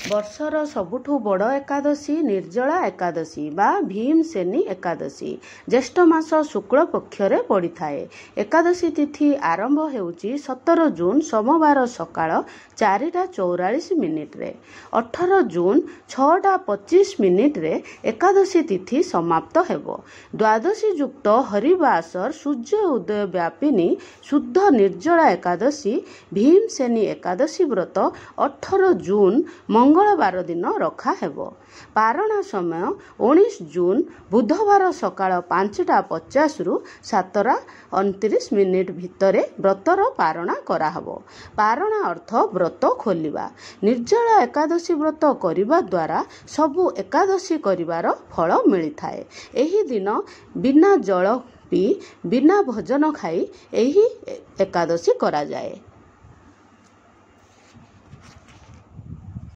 ବର୍ଷର ସବୁଠୁ ବଡ଼ ଏକାଦଶୀ ନିର୍ଜଳା ଏକାଦଶୀ ବା ଭୀମସେନୀ ଏକାଦଶୀ ଜ୍ୟେଷ୍ଠ ମାସ ଶୁକ୍ଳ ପକ୍ଷରେ ପଡ଼ିଥାଏ। ଏକାଦଶୀ ତିଥି ଆରମ୍ଭ ହେଉଛି 17 ଜୁନ ସୋମବାର ସକାଳ 4:44 18 ଜୁନ 6:25 ଏକାଦଶୀ ତିଥି ସମାପ୍ତ ହେବ। ଦ୍ୱାଦଶୀ ଯୁକ୍ତ ହରିବାସର ସୂର୍ଯ୍ୟ ଉଦୟ ବ୍ୟାପିନୀ ଶୁଦ୍ଧ ନିର୍ଜଳା ଏକାଦଶୀ ଭୀମସେନୀ ଏକାଦଶୀ ବ୍ରତ 18 ଜୁନ ମଙ୍ଗଳବାର ଦିନ ରଖା ହେବ। ପାରଣା ସମୟ 19 ଜୁନ ବୁଧବାର ସକାଳ 5:50 7:29 ଭିତରେ ବ୍ରତର ପାରଣା କରାହେବ। ପାରଣା ଅର୍ଥ ବ୍ରତ ଖୋଲିବା। ନିର୍ଜଳା ଏକାଦଶୀ ବ୍ରତ କରିବା ଦ୍ୱାରା ସବୁ ଏକାଦଶୀ କରିବାର ଫଳ ମିଳିଥାଏ। ଏହି ଦିନ ବିନା ଜଳ ପିଇ ବିନା ଭୋଜନ ଖାଇ ଏହି ଏକାଦଶୀ କରାଯାଏ।